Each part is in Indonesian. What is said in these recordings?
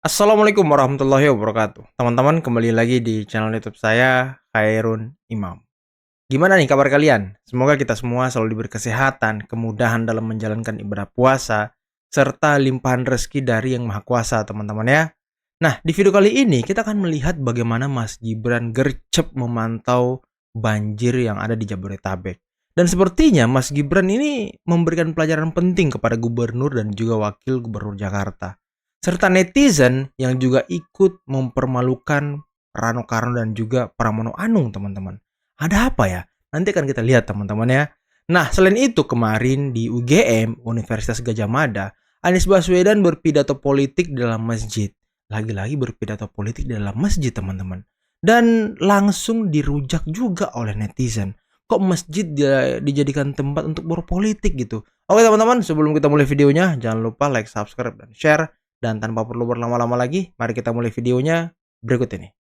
Assalamualaikum warahmatullahi wabarakatuh. Teman-teman, kembali lagi di channel YouTube saya, Khairun Imam. Gimana nih kabar kalian? Semoga kita semua selalu diberi kesehatan, kemudahan dalam menjalankan ibadah puasa, serta limpahan rezeki dari Yang Maha Kuasa, teman-teman ya. Nah, di video kali ini kita akan melihat bagaimana Mas Gibran gercep memantau banjir yang ada di Jabodetabek. Dan sepertinya Mas Gibran ini memberikan pelajaran penting kepada gubernur dan juga wakil gubernur Jakarta, serta netizen yang juga ikut mempermalukan Rano Karno dan juga Pramono Anung, teman-teman. Ada apa ya? Nanti akan kita lihat, teman-teman ya. Nah, selain itu kemarin di UGM, Universitas Gadjah Mada, Anies Baswedan berpidato politik di dalam masjid. Lagi-lagi berpidato politik di dalam masjid, teman-teman. Dan langsung dirujak juga oleh netizen. Kok masjid dijadikan tempat untuk berpolitik gitu? Oke teman-teman, sebelum kita mulai videonya, jangan lupa like, subscribe, dan share. Dan tanpa perlu berlama-lama lagi, mari kita mulai videonya berikut ini.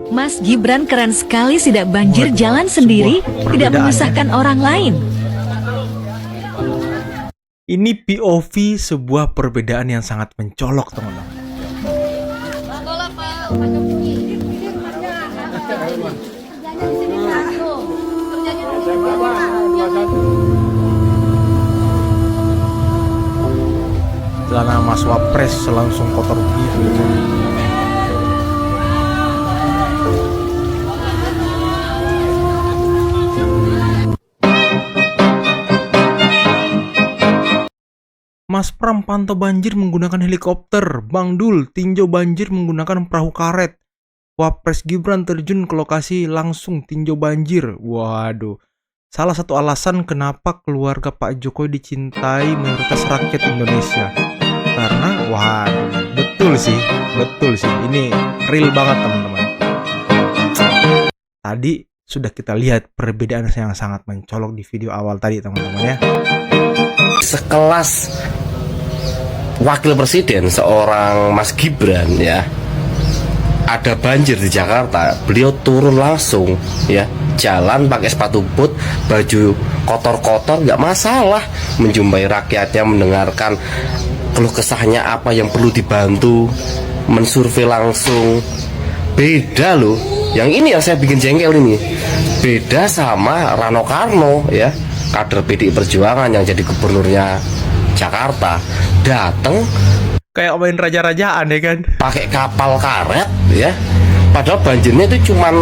Mas Gibran keren sekali sidak banjir jalan sendiri, tidak menyusahkan orang lain. Ini POV sebuah perbedaan yang sangat mencolok, teman-teman. Celana Mas Wapres langsung kotor biru. Mas Pram pantau banjir menggunakan helikopter. Bang Dul tinjau banjir menggunakan perahu karet. Wapres Gibran terjun ke lokasi langsung tinjau banjir. Waduh. Salah satu alasan kenapa keluarga Pak Jokowi dicintai mayoritas rakyat Indonesia. Karena, waduh, betul sih. Ini real banget, teman-teman. Tadi sudah kita lihat perbedaan yang sangat mencolok di video awal tadi, teman-teman ya. Sekelas wakil presiden seorang Mas Gibran ya, ada banjir di Jakarta, beliau turun langsung ya, jalan pakai sepatu boot, baju kotor-kotor nggak masalah, menjumpai rakyatnya, mendengarkan keluh kesahnya apa yang perlu dibantu, mensurvei langsung. Beda loh, yang ini yang saya bikin jengkel ini, beda sama Rano Karno ya, kader PDI Perjuangan yang jadi gubernurnya Jakarta, datang Kayak main raja-rajaan ya kan, pakai kapal karet ya, padahal banjirnya itu cuman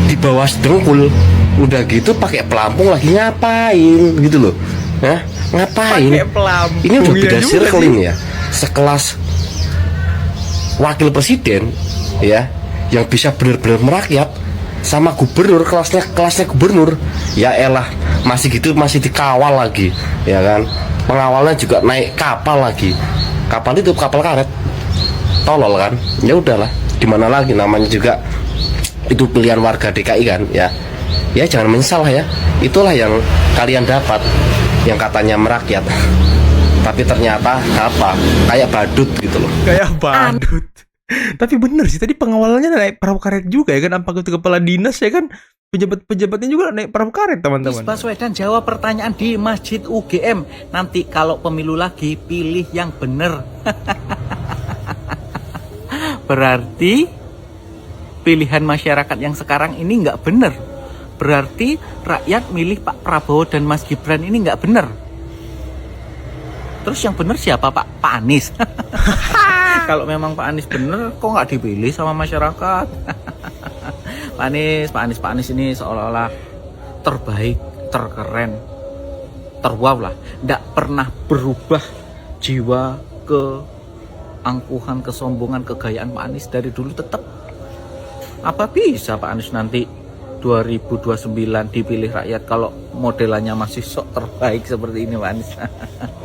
di bawah sedengkul, udah gitu pakai pelampung lagi ngapain gitu loh ya, ngapain pakai pelampung. ini udah beda juga circle sih. ini ya, sekelas wakil presiden ya yang bisa benar-benar merakyat, sama gubernur kelasnya gubernur ya elah, masih gitu masih dikawal lagi ya kan, pengawalnya juga naik kapal lagi, kapal itu kapal karet, tolol kan, ya udahlah, dimana lagi, namanya juga itu pilihan warga DKI kan ya, ya jangan menyesal ya, itulah yang kalian dapat, yang katanya merakyat tapi ternyata apa, kayak badut gitu loh, Kayak badut. Tapi bener sih, tadi pengawalnya naik perahu karet juga ya kan, apa itu kepala dinas ya kan, pejabat-pejabatnya juga naik perahu karet, teman-teman. Anies Baswedan jawab pertanyaan di Masjid UGM. Nanti kalau pemilu lagi, pilih yang bener. Berarti pilihan masyarakat yang sekarang ini nggak bener. Berarti rakyat milih Pak Prabowo dan Mas Gibran ini nggak bener. Terus yang bener siapa, Pak? Pak Anies. Kalau memang Pak Anies bener, kok nggak dipilih sama masyarakat? Pak Anies ini seolah-olah terbaik, terkeren, terwow lah. Nggak pernah berubah jiwa keangkuhan, kesombongan, kegayaan Pak Anies dari dulu tetap. Apa bisa Pak Anies nanti 2029 dipilih rakyat kalau modelannya masih sok terbaik seperti ini Pak Anies?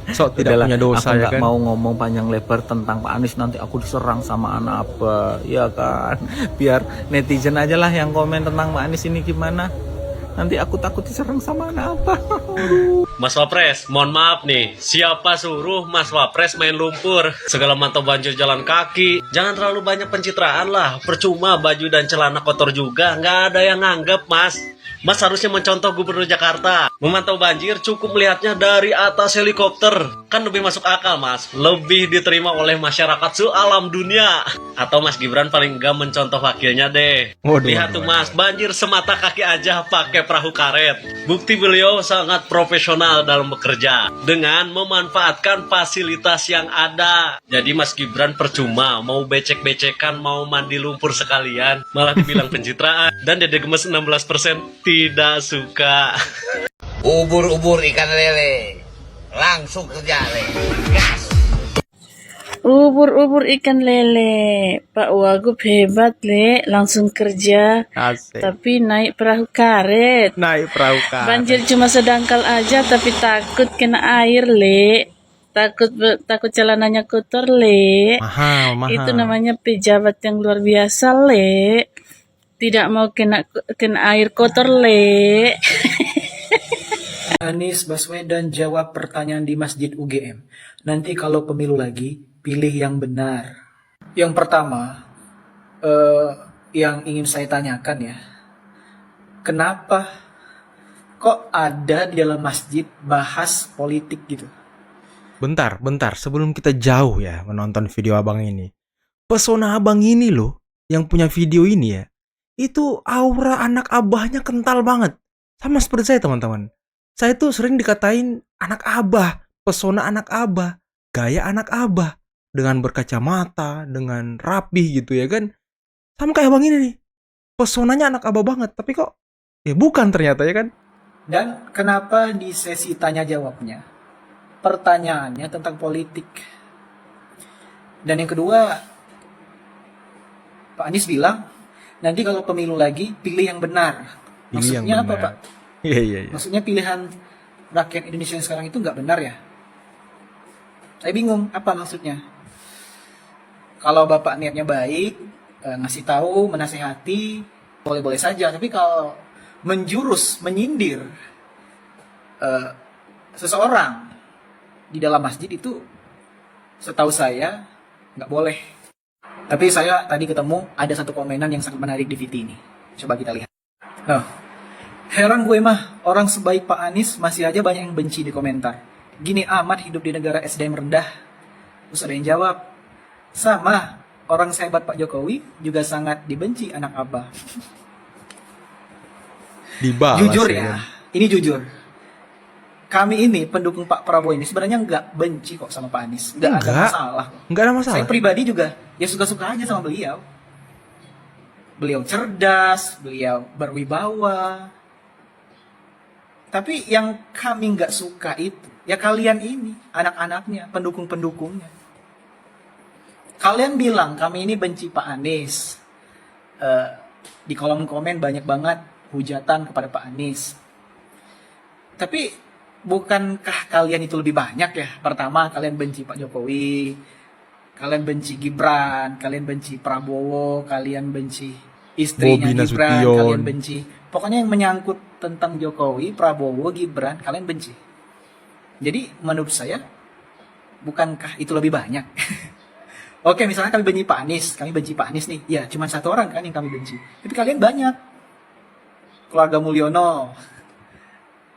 Sok tidak Udahlah, punya dosa aku ya nggak kan. mau ngomong panjang lebar tentang Pak Anies, nanti aku diserang sama anak apa, ya kan? Biar netizen aja lah yang komen tentang Pak Anies ini gimana. Nanti aku takut diserang sama anak apa. Mas Wapres, mohon maaf nih, siapa suruh Mas Wapres main lumpur? Segala mantau banjir jalan kaki. Jangan terlalu banyak pencitraan lah, percuma baju dan celana kotor juga, nggak ada yang nganggep Mas. Mas harusnya mencontoh Gubernur Jakarta. Memantau banjir cukup melihatnya dari atas helikopter. Kan lebih masuk akal, Mas. Lebih diterima oleh masyarakat se-alam dunia. Atau Mas Gibran paling enggak mencontoh wakilnya deh. Waduh, Lihat tuh, waduh, Mas, banjir semata kaki aja pakai perahu karet. Bukti beliau sangat profesional dalam bekerja dengan memanfaatkan fasilitas yang ada. Jadi Mas Gibran percuma mau becek-becekan, mau mandi lumpur sekalian, malah dibilang pencitraan. Dan Dede Gemes 16% tidak suka. Ubur-ubur ikan lele, langsung kerja le. Gas. Ubur-ubur ikan lele, Pak Wagub hebat le, langsung kerja, Asik. tapi naik perahu karet. Naik perahu karet. Banjir cuma sedangkal aja, tapi takut kena air le, takut celananya kotor le. Mahal, mahal. Itu namanya pejabat yang luar biasa le, tidak mau kena air kotor le. Anies Baswedan jawab pertanyaan di Masjid UGM. Nanti kalau pemilu lagi, pilih yang benar. Yang pertama, yang ingin saya tanyakan ya, kenapa kok ada di dalam masjid bahas politik gitu? Bentar, sebelum kita jauh ya menonton video abang ini. Pesona abang ini loh, yang punya video ini ya, itu aura anak abahnya kental banget. Sama seperti saya teman-teman. Saya tuh sering dikatain anak abah, pesona anak abah, gaya anak abah. Dengan berkacamata, dengan rapi gitu ya kan. Sama kayak abang ini nih. Pesonanya anak abah banget, tapi kok ya bukan ternyata ya kan. Dan kenapa di sesi tanya jawabnya pertanyaannya tentang politik? Dan yang kedua, Pak Anies bilang nanti kalau pemilu lagi pilih yang benar. Pilih yang Maksudnya apa, benar. Pak? Iya. Maksudnya pilihan rakyat Indonesia yang sekarang itu nggak benar ya? Saya bingung apa maksudnya. Kalau Bapak niatnya baik, ngasih tahu, menasehati, boleh-boleh saja. Tapi kalau menjurus, menyindir seseorang di dalam masjid itu, setahu saya nggak boleh. Tapi saya tadi ketemu ada satu komenan yang sangat menarik di VT ini. Coba kita lihat. Nah, heran gue mah, orang sebaik Pak Anies masih aja banyak yang benci di komentar. Gini amat hidup di negara SDM rendah. Terus ada yang jawab, sama, orang sehebat Pak Jokowi juga sangat dibenci anak abah. Dibalas Jujur ya ya, kan? ini jujur. Kami ini pendukung Pak Prabowo ini sebenarnya nggak benci kok sama Pak Anies. Nggak ada masalah. Nggak ada masalah. Saya pribadi juga ya suka-suka aja sama beliau. Beliau cerdas, beliau berwibawa. Tapi yang kami nggak suka itu, ya kalian ini, anak-anaknya, pendukung-pendukungnya. Kalian bilang kami ini benci Pak Anies. Di kolom komen banyak banget hujatan kepada Pak Anies. Tapi bukankah kalian itu lebih banyak ya? Pertama, kalian benci Pak Jokowi, kalian benci Gibran, kalian benci Prabowo, kalian benci istrinya Bobi Gibran, Nasution. kalian benci. Pokoknya yang menyangkut tentang Jokowi, Prabowo, Gibran, kalian benci. Jadi menurut saya, bukankah itu lebih banyak? Oke, misalnya kami benci Pak Anies nih. Ya, cuma satu orang kan yang kami benci. Tapi kalian banyak. Keluarga Mulyono,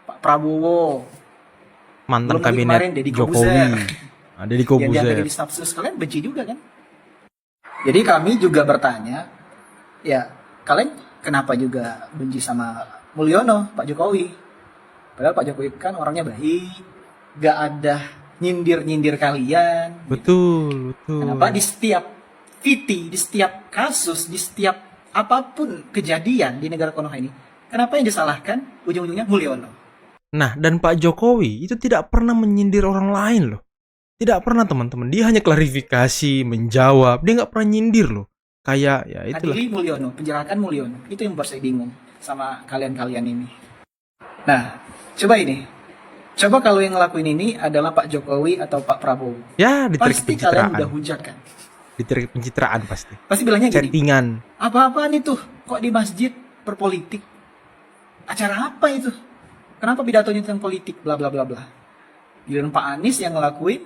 Pak Prabowo, Mantan belum lagi kabinet kemarin Deddy Jokowi. Kobuzer. Deddy Yang diangkat Kobuzer. jadi staf sus, kalian benci juga kan? Jadi kami juga bertanya, ya kalian kenapa juga benci sama Mulyono, Pak Jokowi? Padahal Pak Jokowi kan orangnya baik, gak ada nyindir-nyindir kalian. Betul. Kenapa di setiap VT, di setiap kasus, di setiap apapun kejadian di negara Konoha ini, kenapa yang disalahkan ujung-ujungnya Mulyono? Nah, dan Pak Jokowi itu tidak pernah menyindir orang lain loh. Tidak pernah teman-teman. Dia hanya klarifikasi, menjawab. Dia nggak pernah nyindir loh. Kayak ya itulah. Adili Mulyono, penjarakan Mulyono. Itu yang membuat saya bingung sama kalian-kalian ini. Nah, coba ini. Coba kalau yang ngelakuin ini adalah Pak Jokowi atau Pak Prabowo. Ya, ditarik Pasti kalian udah pencitraan. hujat kan. Ditarik pencitraan pasti. Pasti bilangnya gini, Chattingan. apa-apaan itu? Kok di masjid berpolitik? Acara apa itu? Kenapa pidatonya tentang politik? Bla bla bla bla. Giliran Pak Anies yang ngelakuin,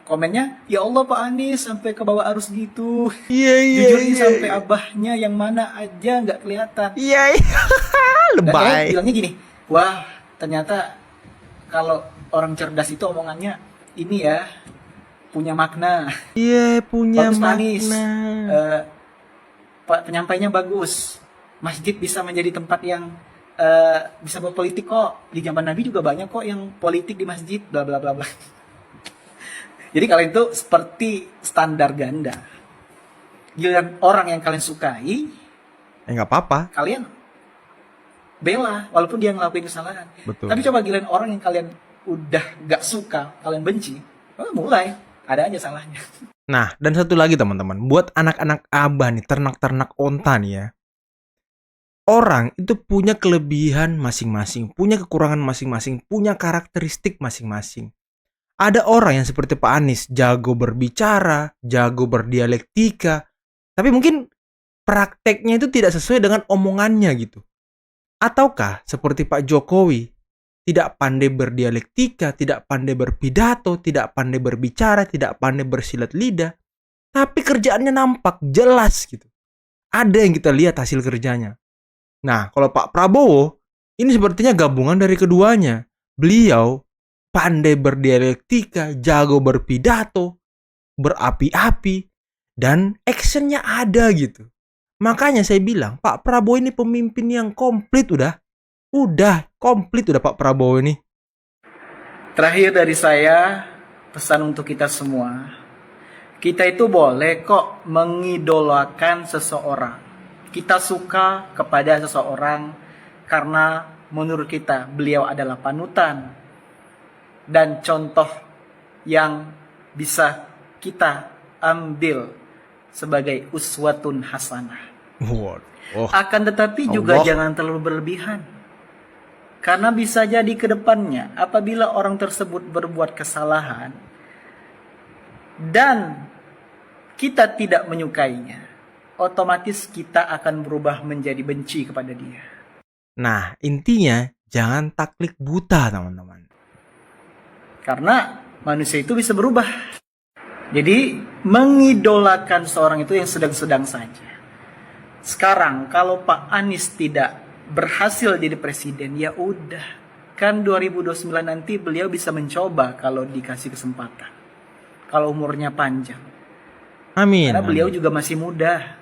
komennya, ya Allah Pak Anies sampai ke bawah arus gitu. Iya. Jujur ini sampai abahnya yang mana aja nggak kelihatan. Iya. Dan kalian Lebay. bilangnya gini, wah ternyata kalau orang cerdas itu omongannya ini ya punya makna. Iya, punya Bagus, Pak Anies. makna. Penyampainya bagus. Masjid bisa menjadi tempat yang bisa berpolitik kok. Di zaman Nabi juga banyak kok yang politik di masjid, bla bla bla bla. Jadi kalian itu seperti standar ganda. Giliran orang yang kalian sukai, Nggak apa-apa. kalian bela walaupun dia ngelakuin kesalahan. Betul. Tapi coba giliran orang yang kalian udah gak suka, kalian benci, mulai ada aja salahnya. Nah, dan satu lagi teman-teman, buat anak-anak abah nih, ternak-ternak onta nih ya. Orang itu punya kelebihan masing-masing, punya kekurangan masing-masing, punya karakteristik masing-masing. Ada orang yang seperti Pak Anies, jago berbicara, jago berdialektika, tapi mungkin prakteknya itu tidak sesuai dengan omongannya gitu. Ataukah seperti Pak Jokowi, tidak pandai berdialektika, tidak pandai berpidato, tidak pandai berbicara, tidak pandai bersilat lidah, tapi kerjaannya nampak jelas gitu. Ada yang kita lihat hasil kerjanya. Nah, kalau Pak Prabowo, ini sepertinya gabungan dari keduanya. Beliau pandai berdialektika, jago berpidato, berapi-api, dan actionnya ada gitu. Makanya saya bilang, Pak Prabowo ini pemimpin yang komplit udah komplit udah Pak Prabowo ini. Terakhir dari saya, pesan untuk kita semua. Kita itu boleh kok mengidolakan seseorang. Kita suka kepada seseorang karena menurut kita beliau adalah panutan dan contoh yang bisa kita ambil sebagai uswatun hasanah. Akan tetapi juga Allah. jangan terlalu berlebihan. Karena bisa jadi ke depannya apabila orang tersebut berbuat kesalahan dan kita tidak menyukainya, otomatis kita akan berubah menjadi benci kepada dia. Nah, intinya jangan taklid buta, teman-teman. Karena manusia itu bisa berubah. Jadi mengidolakan seorang itu yang sedang-sedang saja. Sekarang kalau Pak Anies tidak berhasil jadi presiden, ya udah. Kan 2029 nanti beliau bisa mencoba kalau dikasih kesempatan. Kalau umurnya panjang. Amin. Karena beliau juga masih muda.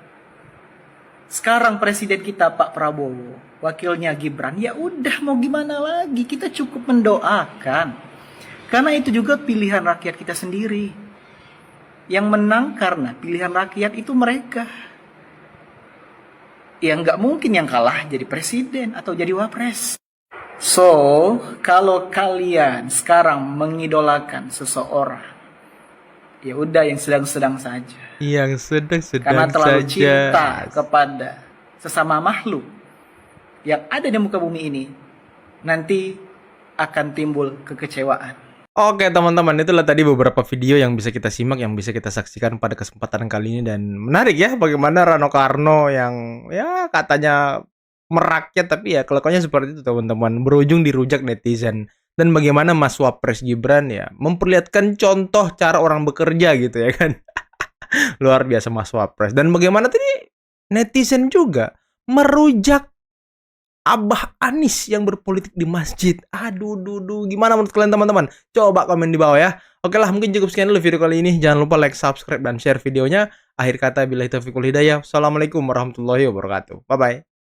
Sekarang presiden kita Pak Prabowo, wakilnya Gibran, ya udah mau gimana lagi, kita cukup mendoakan. Karena itu juga pilihan rakyat kita sendiri. Yang menang karena pilihan rakyat itu mereka. Ya nggak mungkin yang kalah jadi presiden atau jadi wapres. So, kalau kalian sekarang mengidolakan seseorang, ya udah yang sedang-sedang saja. Yang sedang-sedang Karena terlalu saja. cinta kepada sesama makhluk yang ada di muka bumi ini, nanti akan timbul kekecewaan. Oke teman-teman, itulah tadi beberapa video yang bisa kita simak, yang bisa kita saksikan pada kesempatan kali ini. Dan menarik ya, bagaimana Rano Karno yang ya katanya merakyat, tapi ya kelakuannya seperti itu teman-teman, berujung dirujak netizen. Dan bagaimana Mas Wapres Gibran ya memperlihatkan contoh cara orang bekerja gitu ya kan. Luar biasa Mas Wapres. Dan bagaimana tadi netizen juga merujak Abah Anies yang berpolitik di masjid. Aduh, gimana menurut kalian teman-teman? Coba komen di bawah ya. Oke lah, mungkin cukup sekian dulu video kali ini. Jangan lupa like, subscribe, dan share videonya. Akhir kata, billahi taufiq wal hidayah. Assalamualaikum warahmatullahi wabarakatuh. Bye-bye.